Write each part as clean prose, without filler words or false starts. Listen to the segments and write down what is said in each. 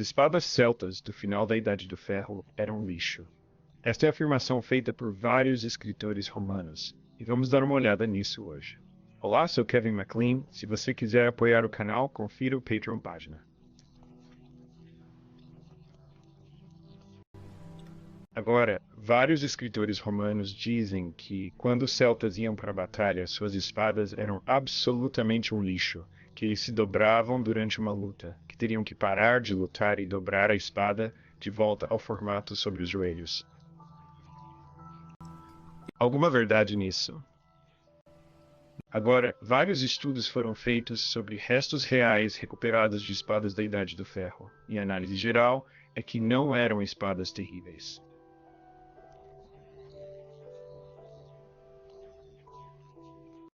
espadas celtas do final da Idade do Ferro eram um lixo. Esta é a afirmação feita por vários escritores romanos, e vamos dar uma olhada nisso hoje. Olá, sou Kevin MacLean. Se você quiser apoiar o canal, confira o Patreon página. Agora, vários escritores romanos dizem que, quando os celtas iam para a batalha, suas espadas eram absolutamente um lixo, que eles se dobravam durante uma luta, que teriam que parar de lutar e dobrar a espada de volta ao formato sobre os joelhos. Alguma verdade nisso? Agora, vários estudos foram feitos sobre restos reais recuperados de espadas da Idade do Ferro, e a análise geral é que não eram espadas terríveis.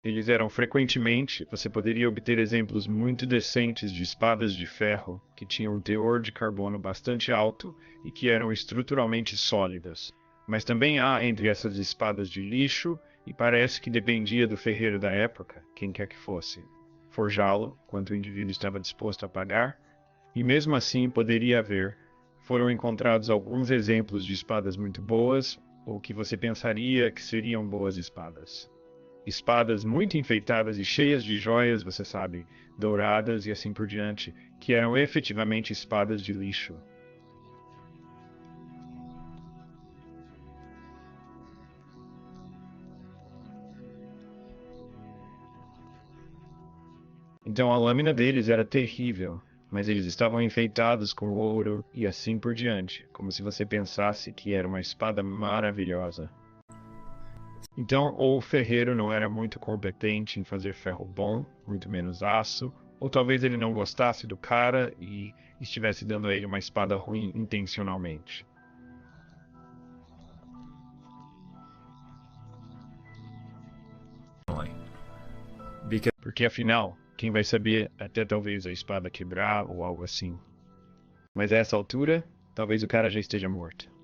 Eles eram frequentemente, você poderia obter exemplos muito decentes de espadas de ferro que tinham um teor de carbono bastante alto e que eram estruturalmente sólidas. Mas também há entre essas espadas de lixo, e parece que dependia do ferreiro da época, quem quer que fosse, forjá-lo quanto o indivíduo estava disposto a pagar, e mesmo assim poderia haver. Foram encontrados alguns exemplos de espadas muito boas, ou que você pensaria que seriam boas espadas. Espadas muito enfeitadas e cheias de joias, você sabe, douradas e assim por diante, que eram efetivamente espadas de lixo. Então a lâmina deles era terrível, mas eles estavam enfeitados com ouro e assim por diante, como se você pensasse que era uma espada maravilhosa. Então, ou o ferreiro não era muito competente em fazer ferro bom, muito menos aço, ou talvez ele não gostasse do cara e estivesse dando a ele uma espada ruim intencionalmente. Porque afinal, quem vai saber até talvez a espada quebrar ou algo assim. Mas a essa altura, talvez o cara já esteja morto.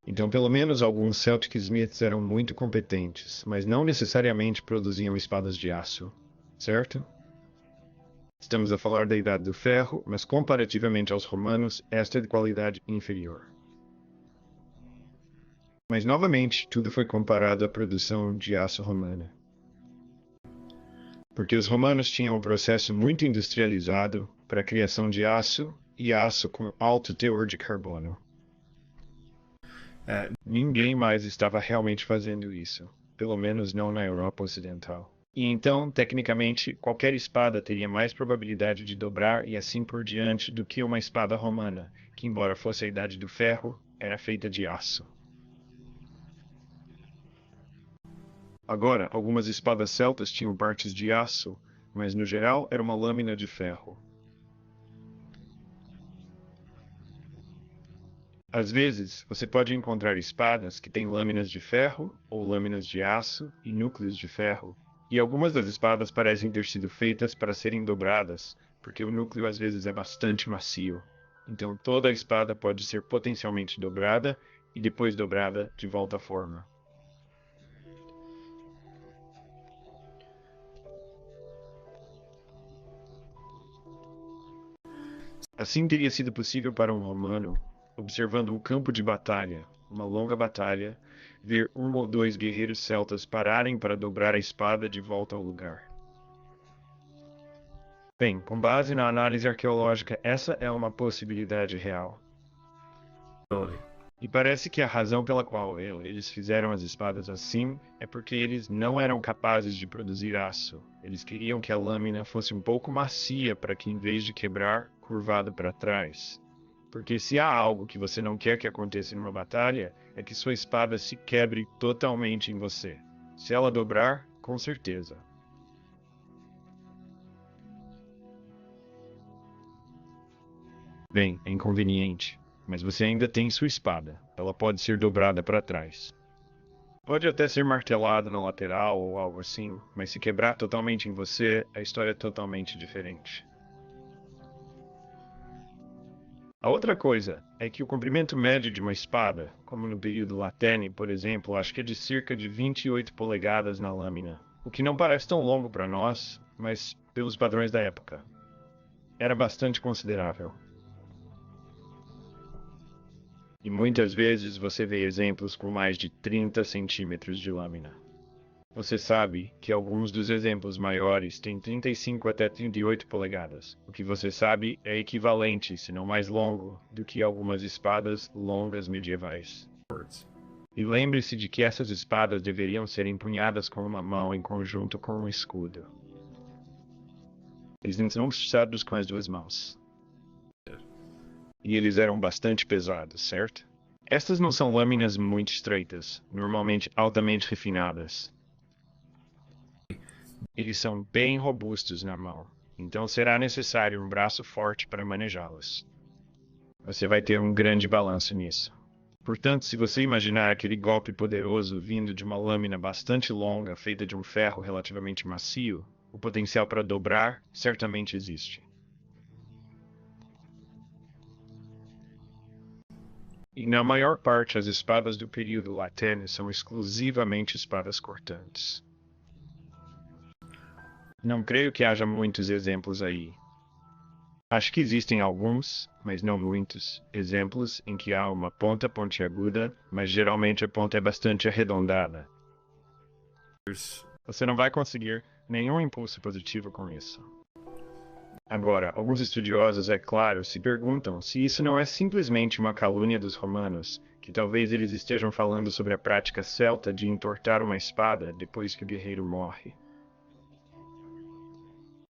Então, pelo menos alguns Celtic Smiths eram muito competentes, mas não necessariamente produziam espadas de aço, certo? Estamos a falar da Idade do Ferro, mas comparativamente aos romanos, esta é de qualidade inferior. Mas novamente, tudo foi comparado à produção de aço romana. Porque os romanos tinham um processo muito industrializado para a criação de aço e aço com alto teor de carbono. Ninguém mais estava realmente fazendo isso, pelo menos não na Europa Ocidental. E então, tecnicamente, qualquer espada teria mais probabilidade de dobrar e assim por diante do que uma espada romana, que, embora fosse a Idade do Ferro, era feita de aço. Agora, algumas espadas celtas tinham partes de aço, mas no geral era uma lâmina de ferro. Às vezes, você pode encontrar espadas que têm lâminas de ferro ou lâminas de aço e núcleos de ferro, e algumas das espadas parecem ter sido feitas para serem dobradas, porque o núcleo às vezes é bastante macio. Então toda a espada pode ser potencialmente dobrada e depois dobrada de volta à forma. Assim teria sido possível para um romano, observando um campo de batalha, uma longa batalha, ver um ou dois guerreiros celtas pararem para dobrar a espada de volta ao lugar. Bem, com base na análise arqueológica, essa é uma possibilidade real. E parece que a razão pela qual eles fizeram as espadas assim é porque eles não eram capazes de produzir aço. Eles queriam que a lâmina fosse um pouco macia para que, em vez de quebrar, curvada para trás. Porque se há algo que você não quer que aconteça numa batalha, é que sua espada se quebre totalmente em você. Se ela dobrar, com certeza. Bem, é inconveniente, mas você ainda tem sua espada. Ela pode ser dobrada para trás. Pode até ser martelada na lateral ou algo assim, mas se quebrar totalmente em você, a história é totalmente diferente. A outra coisa é que o comprimento médio de uma espada, como no período Latene, por exemplo, acho que é de cerca de 28 polegadas na lâmina, o que não parece tão longo para nós, mas pelos padrões da época, era bastante considerável. E muitas vezes você vê exemplos com mais de 30 centímetros de lâmina. Você sabe que alguns dos exemplos maiores têm 35 até 38 polegadas, o que você sabe é equivalente, se não mais longo, do que algumas espadas longas medievais. E lembre-se de que essas espadas deveriam ser empunhadas com uma mão em conjunto com um escudo. Eles não são usados com as duas mãos. E eles eram bastante pesados, certo? Estas não são lâminas muito estreitas, normalmente altamente refinadas. Eles são bem robustos na mão, então será necessário um braço forte para manejá-los. Você vai ter um grande balanço nisso. Portanto, se você imaginar aquele golpe poderoso vindo de uma lâmina bastante longa feita de um ferro relativamente macio, o potencial para dobrar certamente existe. E na maior parte, as espadas do período latino são exclusivamente espadas cortantes. Não creio que haja muitos exemplos aí. Acho que existem alguns, mas não muitos, exemplos em que há uma ponta pontiaguda, mas geralmente a ponta é bastante arredondada. Você não vai conseguir nenhum impulso positivo com isso. Agora, alguns estudiosos, é claro, se perguntam se isso não é simplesmente uma calúnia dos romanos, que talvez eles estejam falando sobre a prática celta de entortar uma espada depois que o guerreiro morre.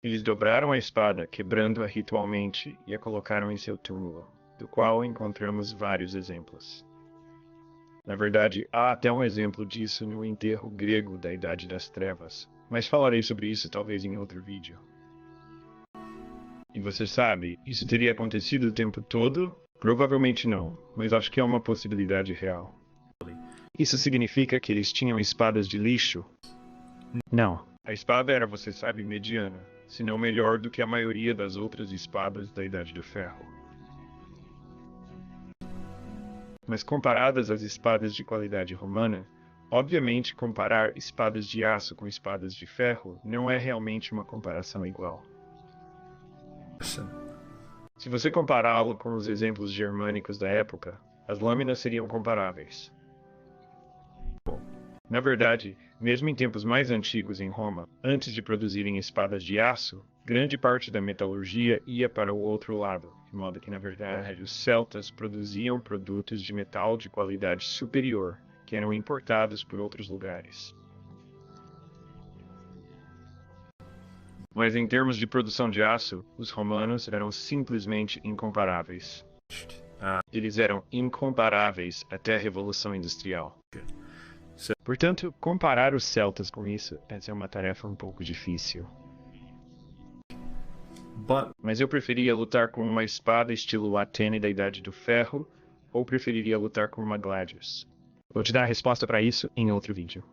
Eles dobraram a espada, quebrando-a ritualmente, e a colocaram em seu túmulo, do qual encontramos vários exemplos. Na verdade, há até um exemplo disso no enterro grego da Idade das Trevas, mas falarei sobre isso talvez em outro vídeo. E você sabe, isso teria acontecido o tempo todo? Provavelmente não, mas acho que é uma possibilidade real. Isso significa que eles tinham espadas de lixo? Não. A espada era, você sabe, mediana, se não melhor do que a maioria das outras espadas da Idade do Ferro. Mas comparadas às espadas de qualidade romana, obviamente comparar espadas de aço com espadas de ferro não é realmente uma comparação igual. Se você compará-lo com os exemplos germânicos da época, as lâminas seriam comparáveis. Na verdade, mesmo em tempos mais antigos em Roma, antes de produzirem espadas de aço, grande parte da metalurgia ia para o outro lado, de modo que, na verdade, os celtas produziam produtos de metal de qualidade superior, que eram importados por outros lugares. Mas em termos de produção de aço, os romanos eram simplesmente incomparáveis. Eles eram incomparáveis até a Revolução Industrial. Portanto, comparar os celtas com isso é uma tarefa um pouco difícil. Mas eu preferia lutar com uma espada estilo Atene da Idade do Ferro, ou preferiria lutar com uma Gladius? Vou te dar a resposta para isso em outro vídeo.